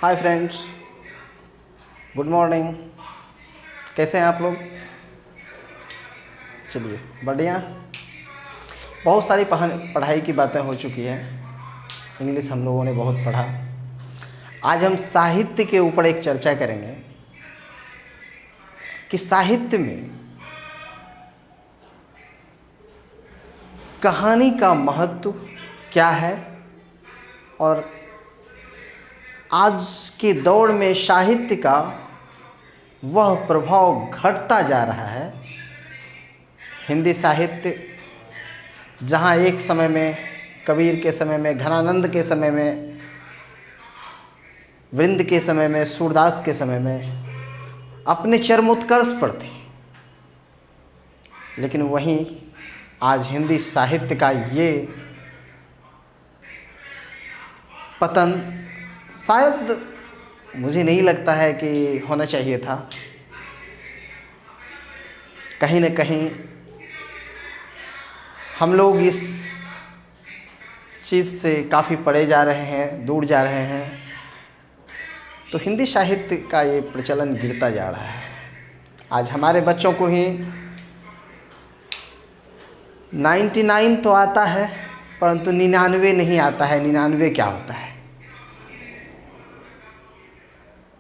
Hi friends, good morning. कैसे हैं आप लोग? चलिए बढ़िया। बहुत सारी पढ़ाई की बातें हो चुकी हैं। इंग्लिश हम लोगों ने बहुत पढ़ा। आज हम साहित्य के ऊपर एक चर्चा करेंगे कि साहित्य में कहानी का महत्व क्या है और आज के दौर में साहित्य का वह प्रभाव घटता जा रहा है। हिंदी साहित्य जहाँ एक समय में कबीर के समय में, घनानंद के समय में, वृंद के समय में, सूरदास के समय में अपने चरमोत्कर्ष पर थी, लेकिन वहीं आज हिंदी साहित्य का ये पतन शायद मुझे नहीं लगता है कि होना चाहिए था। कहीं न कहीं हम लोग इस चीज़ से काफ़ी परे जा रहे हैं, दूर जा रहे हैं, तो हिंदी साहित्य का ये प्रचलन गिरता जा रहा है। आज हमारे बच्चों को ही 99 तो आता है, परंतु 99 नहीं आता है। 99 क्या होता है?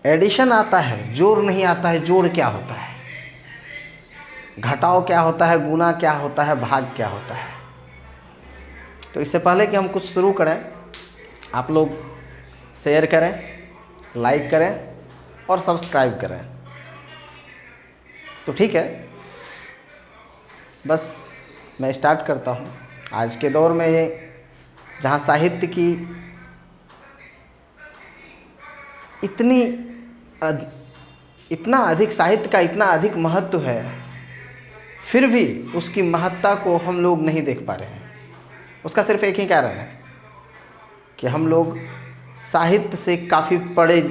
एडिशन आता है, जोड़ नहीं आता है। जोड़ क्या होता है? घटाव क्या होता है? गुना क्या होता है? भाग क्या होता है? तो इससे पहले कि हम कुछ शुरू करें, आप लोग शेयर करें, लाइक करें और सब्सक्राइब करें। तो ठीक है, बस मैं स्टार्ट करता हूँ। आज के दौर में ये जहाँ साहित्य की इतना अधिक साहित्य का इतना अधिक महत्व है, फिर भी उसकी महत्ता को हम लोग नहीं देख पा रहे हैं। उसका सिर्फ एक ही कारण है कि हम लोग साहित्य से काफ़ी परे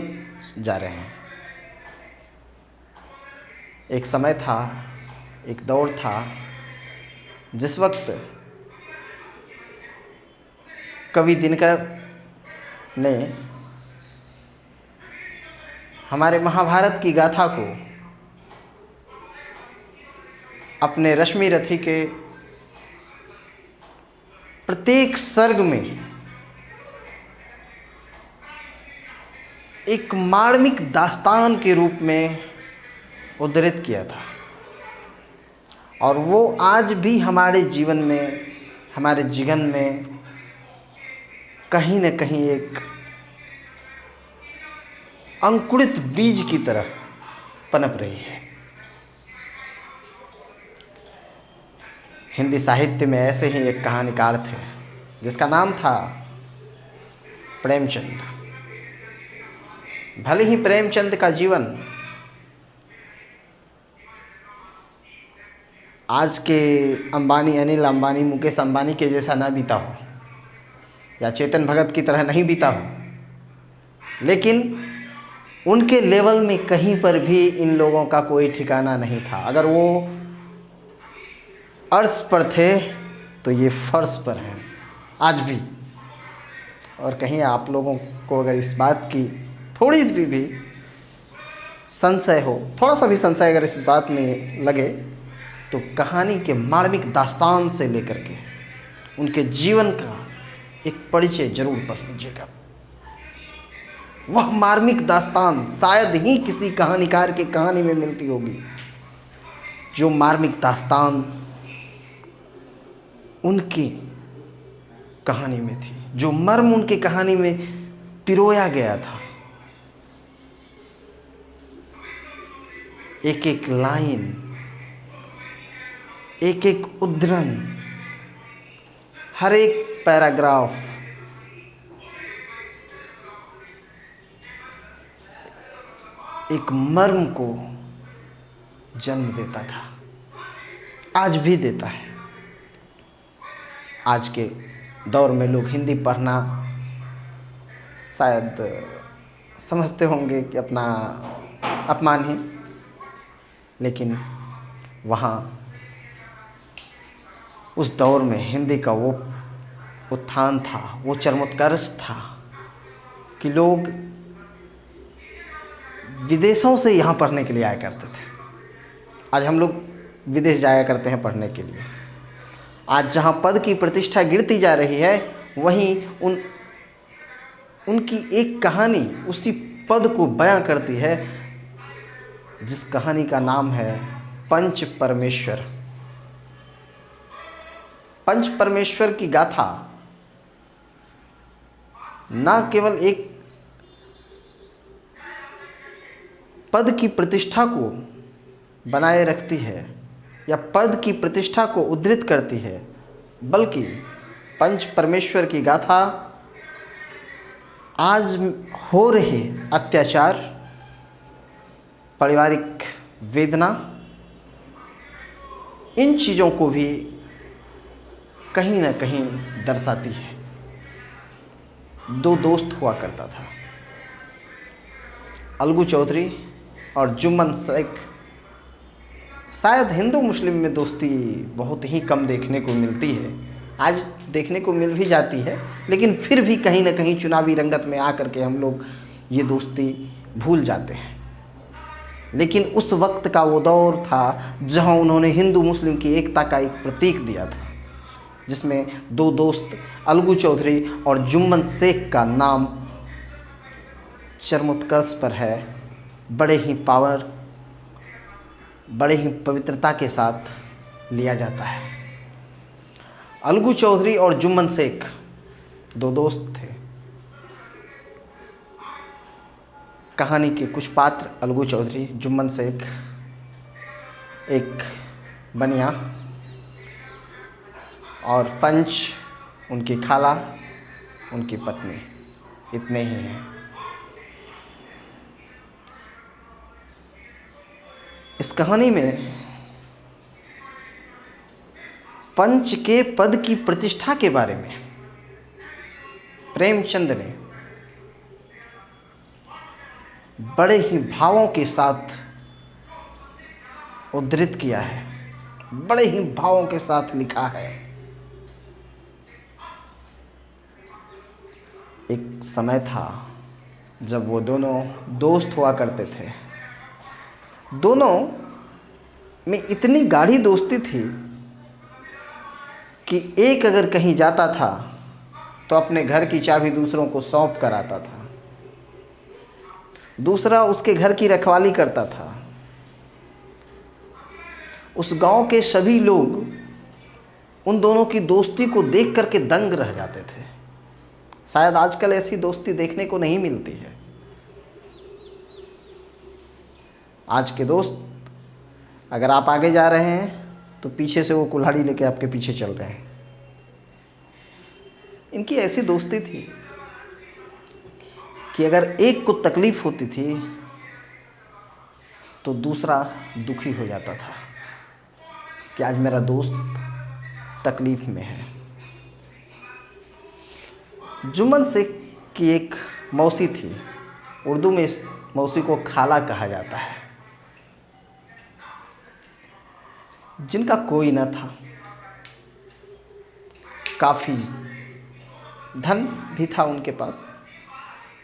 जा रहे हैं। एक समय था, एक दौर था जिस वक्त कवि दिनकर ने हमारे महाभारत की गाथा को अपने रश्मि रथी के प्रत्येक सर्ग में एक मार्मिक दास्तान के रूप में उद्धृत किया था, और वो आज भी हमारे जीवन में, हमारे जीवन में कहीं न कहीं एक अंकुरित बीज की तरह पनप रही है। हिंदी साहित्य में ऐसे ही एक कहानीकार थे जिसका नाम था प्रेमचंद। भले ही प्रेमचंद का जीवन आज के अंबानी, अनिल अंबानी, मुकेश अंबानी के जैसा ना बीता हो या चेतन भगत की तरह नहीं बीता हो, लेकिन उनके लेवल में कहीं पर भी इन लोगों का कोई ठिकाना नहीं था। अगर वो अर्श पर थे तो ये फर्श पर हैं आज भी। और कहीं आप लोगों को अगर इस बात की थोड़ी सी भी संशय हो, थोड़ा सा भी संशय अगर इस बात में लगे, तो कहानी के मार्मिक दास्तान से लेकर के उनके जीवन का एक परिचय जरूर पढ़ लीजिएगा। वह मार्मिक दास्तान शायद ही किसी कहानीकार की कहानी में मिलती होगी, जो मार्मिक दास्तान उनकी कहानी में थी, जो मर्म उनकी कहानी में पिरोया गया था। एक एक लाइन, एक एक उद्धरण, हर एक पैराग्राफ एक मर्म को जन्म देता था, आज भी देता है। आज के दौर में लोग हिंदी पढ़ना शायद समझते होंगे कि अपना अपमान ही, लेकिन वहाँ उस दौर में हिंदी का वो उत्थान था, वो चरमोत्कर्ष था कि लोग विदेशों से यहाँ पढ़ने के लिए आया करते थे। आज हम लोग विदेश जाया करते हैं पढ़ने के लिए। आज जहाँ पद की प्रतिष्ठा गिरती जा रही है, वहीं उनकी एक कहानी उसी पद को बयां करती है, जिस कहानी का नाम है पंच परमेश्वर। पंच परमेश्वर की गाथा न केवल एक पद की प्रतिष्ठा को बनाए रखती है या पद की प्रतिष्ठा को उद्धृत करती है, बल्कि पंच परमेश्वर की गाथा आज हो रहे अत्याचार, पारिवारिक वेदना, इन चीज़ों को भी कहीं ना कहीं दर्शाती है। दो दोस्त हुआ करता था, अलगू चौधरी और जुम्मन शेख। शायद हिंदू मुस्लिम में दोस्ती बहुत ही कम देखने को मिलती है, आज देखने को मिल भी जाती है, लेकिन फिर भी कहीं ना कहीं चुनावी रंगत में आकर के हम लोग ये दोस्ती भूल जाते हैं। लेकिन उस वक्त का वो दौर था जहां उन्होंने हिंदू मुस्लिम की एकता का एक प्रतीक दिया था, जिसमें दो दोस्त अलगू चौधरी और जुम्मन शेख का नाम चरमोत्कर्ष पर है। बड़े ही पवित्रता के साथ लिया जाता है। अलगू चौधरी और जुम्मन शेख दो दोस्त थे। कहानी के कुछ पात्र अलगू चौधरी, जुम्मन शेख, एक बनिया, और पंच उनकी खाला, उनकी पत्नी, इतने ही हैं। इस कहानी में पंच के पद की प्रतिष्ठा के बारे में प्रेमचंद ने बड़े ही भावों के साथ उद्धृत किया है, बड़े ही भावों के साथ लिखा है। एक समय था जब वो दोनों दोस्त हुआ करते थे। दोनों में इतनी गाढ़ी दोस्ती थी कि एक अगर कहीं जाता था तो अपने घर की चाबी दूसरों को सौंप कर आता था, दूसरा उसके घर की रखवाली करता था। उस गांव के सभी लोग उन दोनों की दोस्ती को देख करके दंग रह जाते थे। शायद आजकल ऐसी दोस्ती देखने को नहीं मिलती है। आज के दोस्त, अगर आप आगे जा रहे हैं तो पीछे से वो कुल्हाड़ी लेके आपके पीछे चल रहे हैं। इनकी ऐसी दोस्ती थी कि अगर एक को तकलीफ होती थी तो दूसरा दुखी हो जाता था कि आज मेरा दोस्त तकलीफ में है। जुम्मन शेख की एक मौसी थी, उर्दू में इस मौसी को खाला कहा जाता है, जिनका कोई न था। काफ़ी धन भी था उनके पास।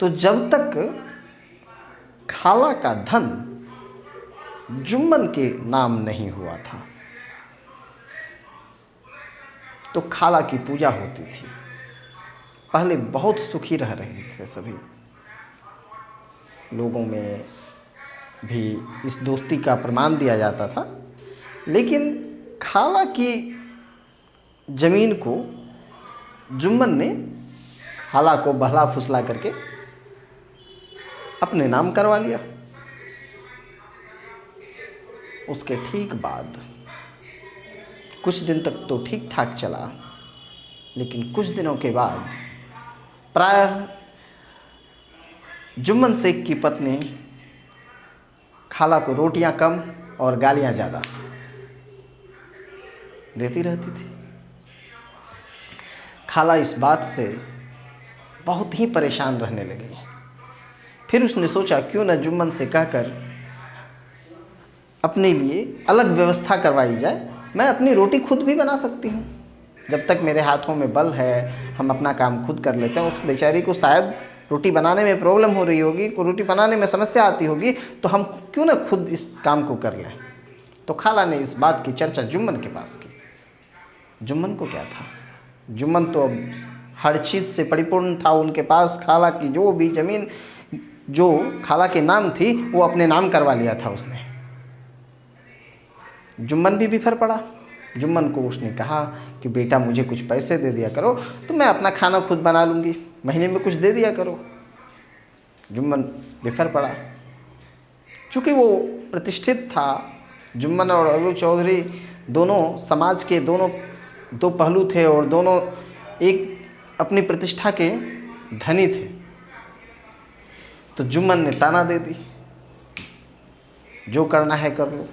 तो जब तक खाला का धन जुम्मन के नाम नहीं हुआ था तो खाला की पूजा होती थी। पहले बहुत सुखी रह रहे थे सभी, लोगों में भी इस दोस्ती का प्रमाण दिया जाता था। लेकिन खाला की ज़मीन को जुम्मन ने खाला को बहला फुसला करके अपने नाम करवा लिया। उसके ठीक बाद कुछ दिन तक तो ठीक ठाक चला, लेकिन कुछ दिनों के बाद प्रायः जुम्मन शेख की पत्नी खाला को रोटियां कम और गालियां ज़्यादा देती रहती थी। खाला इस बात से बहुत ही परेशान रहने लगी। फिर उसने सोचा क्यों न जुम्मन से कहकर अपने लिए अलग व्यवस्था करवाई जाए। मैं अपनी रोटी खुद भी बना सकती हूँ, जब तक मेरे हाथों में बल है हम अपना काम खुद कर लेते हैं। उस बेचारी को शायद रोटी बनाने में प्रॉब्लम हो रही होगी, रोटी बनाने में समस्या आती होगी, तो हम क्यों ना खुद इस काम को कर लें। तो खाला ने इस बात की चर्चा जुम्मन के पास की। जुम्मन को क्या था, जुम्मन तो अब हर चीज़ से परिपूर्ण था। उनके पास खाला की जो भी ज़मीन जो खाला के नाम थी वो अपने नाम करवा लिया था उसने। जुम्मन भी बिफर पड़ा। जुम्मन को उसने कहा कि बेटा मुझे कुछ पैसे दे दिया करो तो मैं अपना खाना खुद बना लूँगी, महीने में कुछ दे दिया करो। जुम्मन बिफर पड़ा। चूँकि वो प्रतिष्ठित था, जुम्मन और अलगू चौधरी दोनों समाज के दोनों दो पहलू थे और दोनों एक अपनी प्रतिष्ठा के धनी थे। तो जुम्मन ने ताना दे दी, जो करना है कर लो।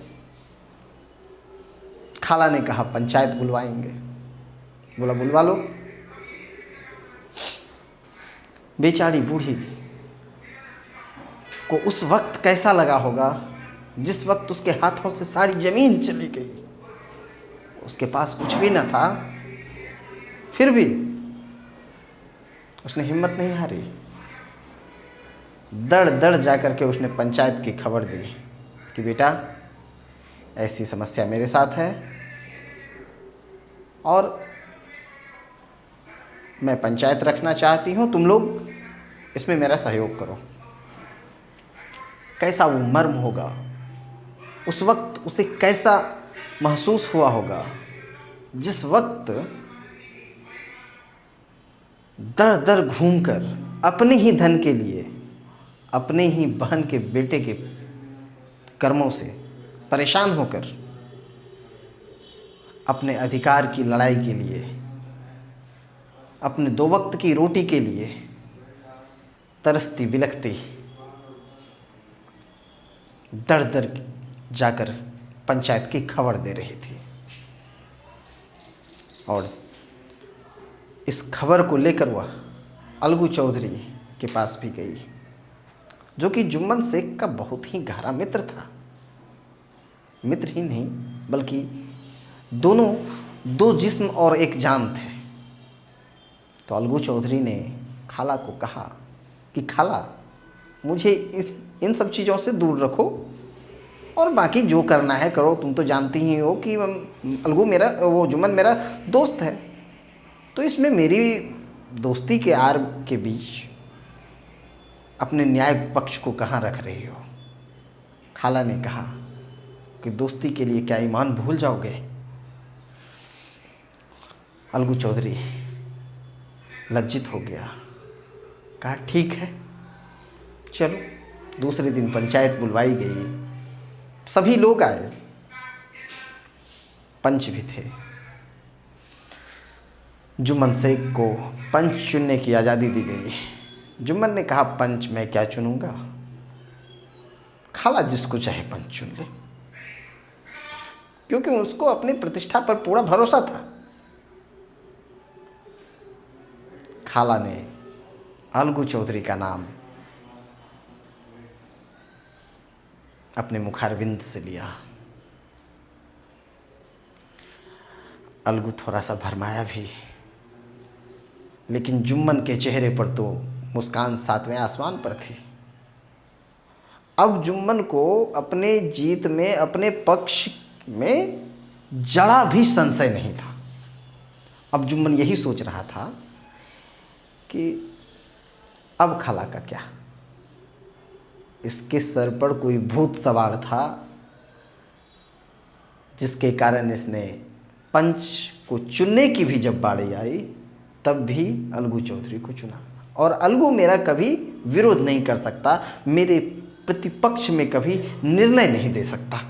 खाला ने कहा पंचायत बुलवाएंगे। बोला बुलवा लो। बेचारी बूढ़ी को उस वक्त कैसा लगा होगा जिस वक्त उसके हाथों से सारी ज़मीन चली गई, उसके पास कुछ भी न था, फिर भी उसने हिम्मत नहीं हारी। दड़ दड़ जाकर के उसने पंचायत की खबर दी कि बेटा ऐसी समस्या मेरे साथ है और मैं पंचायत रखना चाहती हूँ, तुम लोग इसमें मेरा सहयोग करो। कैसा वो मर्म होगा उस वक्त, उसे कैसा महसूस हुआ होगा जिस वक्त दर दर घूमकर अपने ही धन के लिए, अपने ही बहन के बेटे के कर्मों से परेशान होकर अपने अधिकार की लड़ाई के लिए, अपने दो वक्त की रोटी के लिए तरसती बिलखती दर दर जाकर पंचायत की खबर दे रही थी। और इस खबर को लेकर वह अलगू चौधरी के पास भी गई, जो कि जुम्मन शेख का बहुत ही गहरा मित्र था। मित्र ही नहीं बल्कि दोनों दो जिस्म और एक जान थे। तो अलगू चौधरी ने खाला को कहा कि खाला मुझे इन सब चीज़ों से दूर रखो और बाकी जो करना है करो। तुम तो जानती ही हो कि अलगू मेरा, वो जुम्मन मेरा दोस्त है, तो इसमें मेरी दोस्ती के आड़ के बीच अपने न्याय पक्ष को कहाँ रख रही हो। खाला ने कहा कि दोस्ती के लिए क्या ईमान भूल जाओगे। अलगू चौधरी लज्जित हो गया, कहा ठीक है चलो। दूसरे दिन पंचायत बुलवाई गई, सभी लोग आए, पंच भी थे। जुम्मन शेख को पंच चुनने की आज़ादी दी गई। जुम्मन ने कहा पंच मैं क्या चुनूंगा, खाला जिसको चाहे पंच चुन ले, क्योंकि उसको अपनी प्रतिष्ठा पर पूरा भरोसा था। खाला ने अलगू चौधरी का नाम अपने मुखारविंद से लिया। अलगू थोड़ा सा भरमाया भी, लेकिन जुम्मन के चेहरे पर तो मुस्कान सातवें आसमान पर थी। अब जुम्मन को अपने जीत में, अपने पक्ष में जरा भी संशय नहीं था। अब जुम्मन यही सोच रहा था कि अब खाला का क्या, इसके सर पर कोई भूत सवार था जिसके कारण इसने पंच को चुनने की भी जब बारी आई तब भी अलगू चौधरी को चुना। और अलगू मेरा कभी विरोध नहीं कर सकता, मेरे प्रतिपक्ष में कभी निर्णय नहीं दे सकता।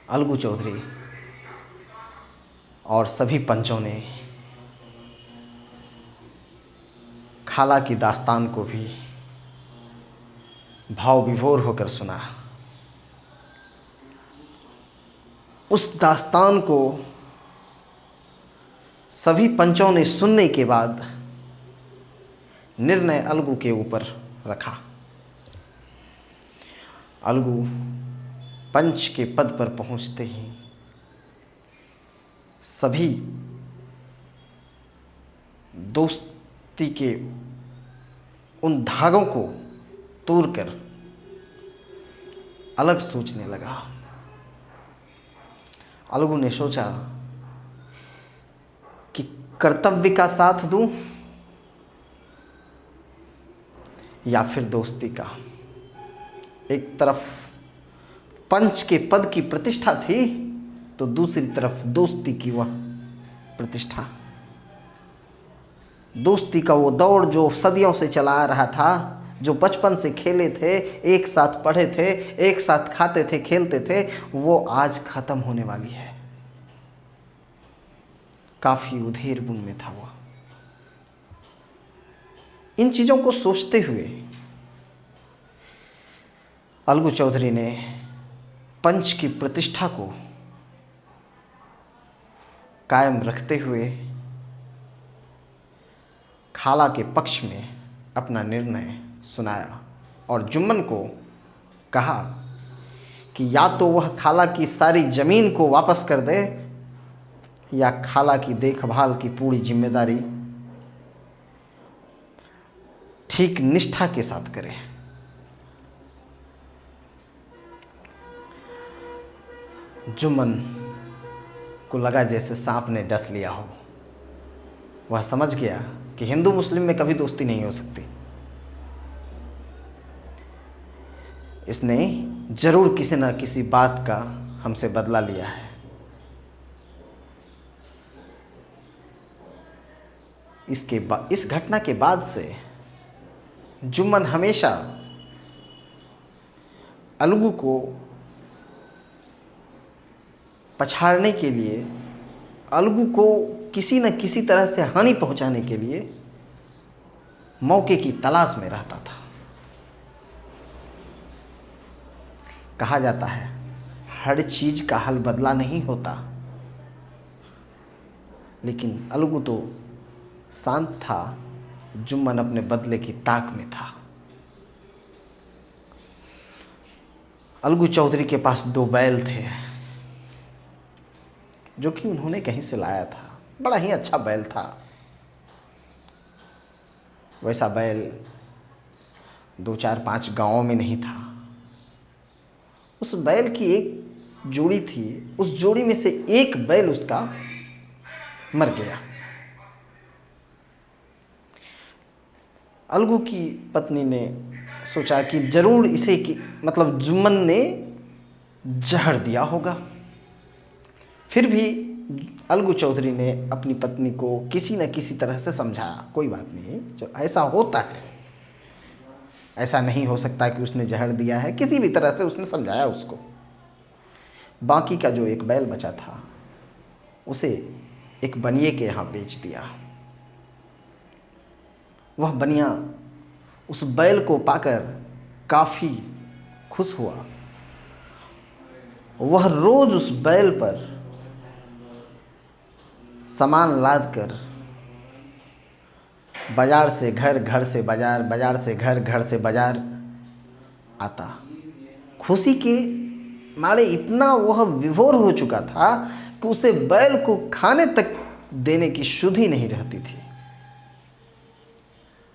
अलगू चौधरी और सभी पंचों ने खाला की दास्तान को भी भाव विभोर होकर सुना। उस दास्तान को सभी पंचों ने सुनने के बाद निर्णय अलगू के ऊपर रखा। अलगू पंच के पद पर पहुंचते ही सभी दोस्त दोस्ती के उन धागों को तोड़कर अलग सोचने लगा। अलगू ने सोचा कि कर्तव्य का साथ दूं या फिर दोस्ती का। एक तरफ पंच के पद की प्रतिष्ठा थी तो दूसरी तरफ दोस्ती की वह प्रतिष्ठा। दोस्ती का वो दौड़ जो सदियों से चला आ रहा था, जो बचपन से खेले थे, एक साथ पढ़े थे, एक साथ खाते थे, खेलते थे, वो आज खत्म होने वाली है। काफी उधेर बुन में था वह। इन चीजों को सोचते हुए अलगू चौधरी ने पंच की प्रतिष्ठा को कायम रखते हुए खाला के पक्ष में अपना निर्णय सुनाया और जुम्मन को कहा कि या तो वह खाला की सारी ज़मीन को वापस कर दे या खाला की देखभाल की पूरी जिम्मेदारी ठीक निष्ठा के साथ करे। जुम्मन को लगा जैसे सांप ने डस लिया हो। वह समझ गया कि हिंदू मुस्लिम में कभी दोस्ती नहीं हो सकती। इसने जरूर किसी न किसी बात का हमसे बदला लिया है। इस घटना के बाद से जुम्मन हमेशा अलगू को पछाड़ने के लिए, अलगू को किसी न किसी तरह से हानि पहुंचाने के लिए मौके की तलाश में रहता था। कहा जाता है हर चीज का हल बदला नहीं होता, लेकिन अलगू तो शांत था, जुम्मन अपने बदले की ताक में था। अलगू चौधरी के पास 2 बैल थे जो कि उन्होंने कहीं से लाया था। बड़ा ही अच्छा बैल था। वैसा बैल 2, 4, 5 गांवों में नहीं था। उस बैल की एक जोड़ी थी, उस जोड़ी में से एक बैल उसका मर गया। अलगू की पत्नी ने सोचा कि जरूर इसे मतलब जुम्मन ने जहर दिया होगा। फिर भी अलगू चौधरी ने अपनी पत्नी को किसी न किसी तरह से समझाया, कोई बात नहीं, जो ऐसा होता है, ऐसा नहीं हो सकता कि उसने जहर दिया है। किसी भी तरह से उसने समझाया उसको। बाकी का जो एक बैल बचा था उसे एक बनिए के यहाँ बेच दिया। वह बनिया उस बैल को पाकर काफ़ी खुश हुआ। वह रोज़ उस बैल पर सामान लाद कर बाजार से घर, घर से बाजार, बाजार से घर, घर से बाजार आता। खुशी के मारे इतना वह विभोर हो चुका था कि उसे बैल को खाने तक देने की शुद्ध ही नहीं रहती थी।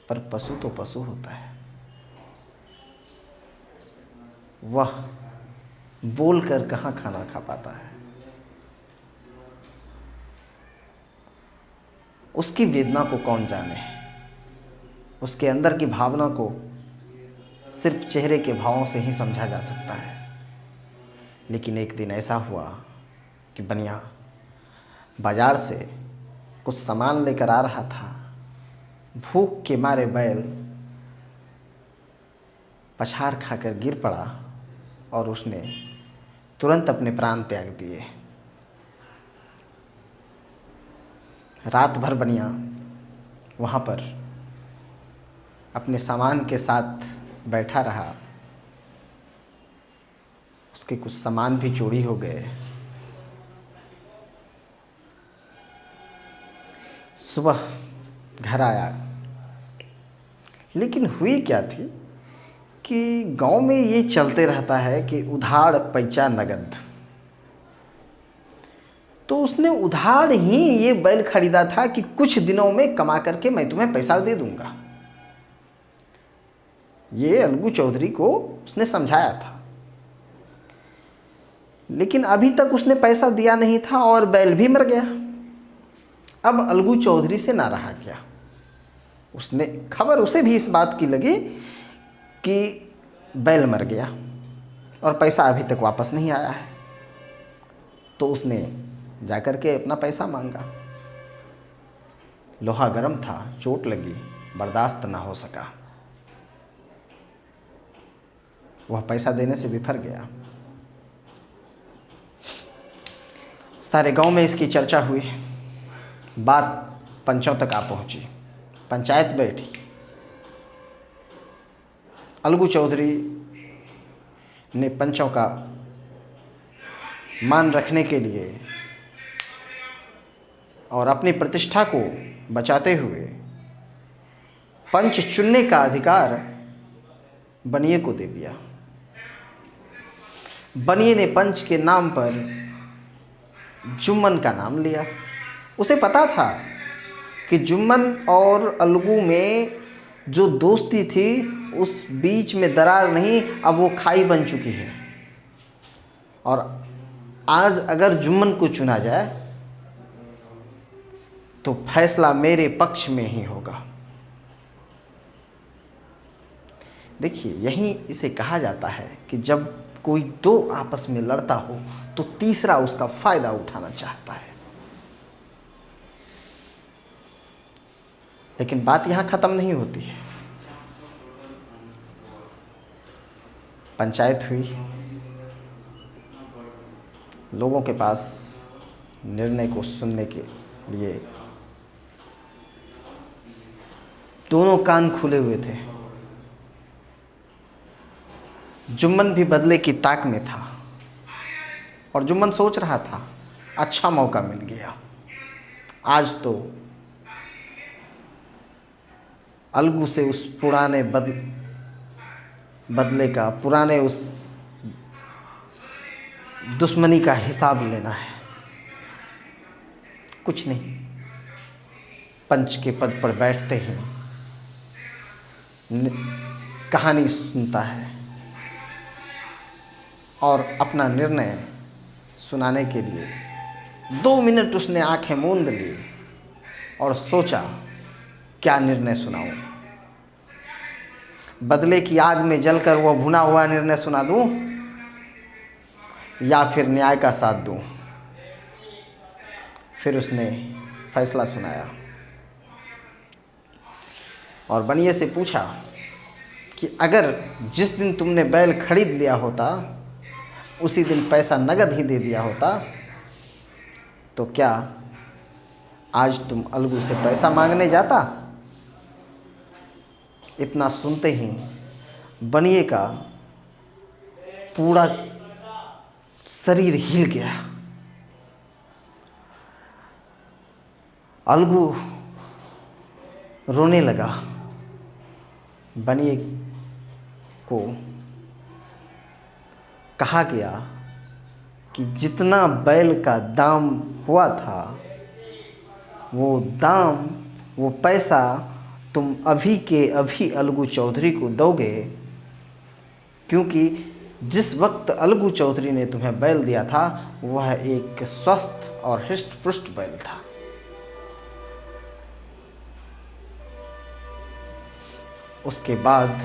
पर पशु तो पशु होता है, वह बोलकर कहाँ खाना खा पाता है। उसकी वेदना को कौन जाने, उसके अंदर की भावना को सिर्फ चेहरे के भावों से ही समझा जा सकता है। लेकिन एक दिन ऐसा हुआ कि बनिया बाजार से कुछ सामान लेकर आ रहा था। भूख के मारे बैल पछाड़ खाकर गिर पड़ा और उसने तुरंत अपने प्राण त्याग दिए। रात भर बनिया वहाँ पर अपने सामान के साथ बैठा रहा। उसके कुछ सामान भी चोरी हो गए। सुबह घर आया, लेकिन हुई क्या थी कि गांव में ये चलते रहता है कि उधार पैसा नगद। तो उसने उधार ही ये बैल खरीदा था कि कुछ दिनों में कमा करके मैं तुम्हें पैसा दे दूंगा। ये अलगू चौधरी को उसने समझाया था, लेकिन अभी तक उसने पैसा दिया नहीं था और बैल भी मर गया। अब अलगू चौधरी से ना रहा क्या, उसने खबर उसे भी इस बात की लगी कि बैल मर गया और पैसा अभी तक वापस नहीं आया है। तो उसने जाकर के अपना पैसा मांगा। लोहा गर्म था, चोट लगी, बर्दाश्त ना हो सका, वह पैसा देने से विफर गया। सारे गांव में इसकी चर्चा हुई, बात पंचों तक आ पहुंची, पंचायत बैठी। अलगू चौधरी ने पंचों का मान रखने के लिए और अपनी प्रतिष्ठा को बचाते हुए पंच चुनने का अधिकार बनिए को दे दिया। बनिए ने पंच के नाम पर जुम्मन का नाम लिया। उसे पता था कि जुम्मन और अलगू में जो दोस्ती थी उस बीच में दरार नहीं, अब वो खाई बन चुकी है। और आज अगर जुम्मन को चुना जाए तो फैसला मेरे पक्ष में ही होगा। देखिए, यही इसे कहा जाता है कि जब कोई दो आपस में लड़ता हो तो तीसरा उसका फायदा उठाना चाहता है। लेकिन बात यहां खत्म नहीं होती है। पंचायत हुई, लोगों के पास निर्णय को सुनने के लिए दोनों कान खुले हुए थे। जुम्मन भी बदले की ताक में था और जुम्मन सोच रहा था, अच्छा मौका मिल गया, आज तो अलगू से उस पुराने बदले का, पुराने उस दुश्मनी का हिसाब लेना है। कुछ नहीं, पंच के पद पर बैठते ही कहानी सुनता है और अपना निर्णय सुनाने के लिए 2 मिनट उसने आंखें मूंद ली और सोचा, क्या निर्णय सुनाऊं? बदले की आग में जलकर वो भुना हुआ निर्णय सुना दूं या फिर न्याय का साथ दूं? फिर उसने फैसला सुनाया और बनिए से पूछा कि अगर जिस दिन तुमने बैल खरीद लिया होता उसी दिन पैसा नगद ही दे दिया होता तो क्या आज तुम अलगू से पैसा मांगने जाता? इतना सुनते ही बनिए का पूरा शरीर हिल गया। अलगू रोने लगा। बनिए को कहा गया कि जितना बैल का दाम हुआ था वो दाम, वो पैसा तुम अभी के अभी अलगू चौधरी को दोगे, क्योंकि जिस वक्त अलगू चौधरी ने तुम्हें बैल दिया था वह एक स्वस्थ और हृष्ट पुष्ट बैल था। उसके बाद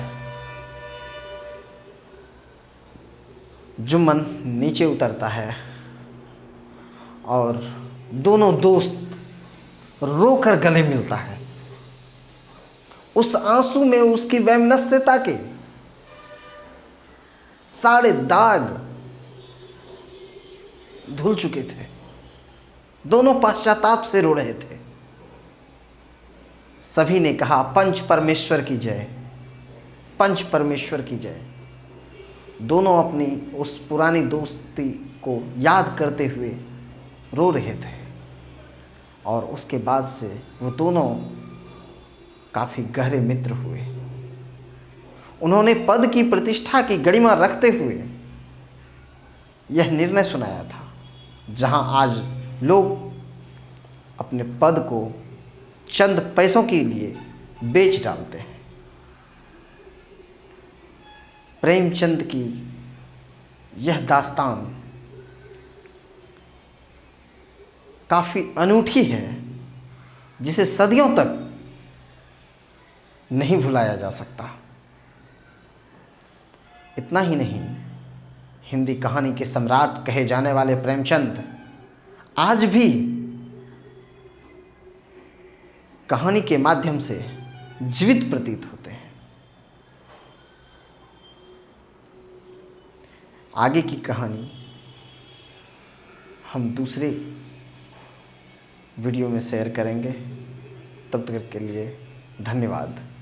जुम्मन नीचे उतरता है और दोनों दोस्त रोकर गले मिलता है। उस आंसू में उसकी वैमनस्यता के सारे दाग धुल चुके थे। दोनों पश्चाताप से रो रहे थे। सभी ने कहा, पंच परमेश्वर की जय, पंच परमेश्वर की जय। दोनों अपनी उस पुरानी दोस्ती को याद करते हुए रो रहे थे और उसके बाद से वो दोनों काफ़ी गहरे मित्र हुए। उन्होंने पद की प्रतिष्ठा की गरिमा रखते हुए यह निर्णय सुनाया था, जहां आज लोग अपने पद को चंद पैसों के लिए बेच डालते हैं। प्रेमचंद की यह दास्तान काफ़ी अनूठी है, जिसे सदियों तक नहीं भुलाया जा सकता। इतना ही नहीं, हिंदी कहानी के सम्राट कहे जाने वाले प्रेमचंद आज भी कहानी के माध्यम से जीवित प्रतीत होते हैं। आगे की कहानी हम दूसरे वीडियो में शेयर करेंगे। तब तक के लिए धन्यवाद।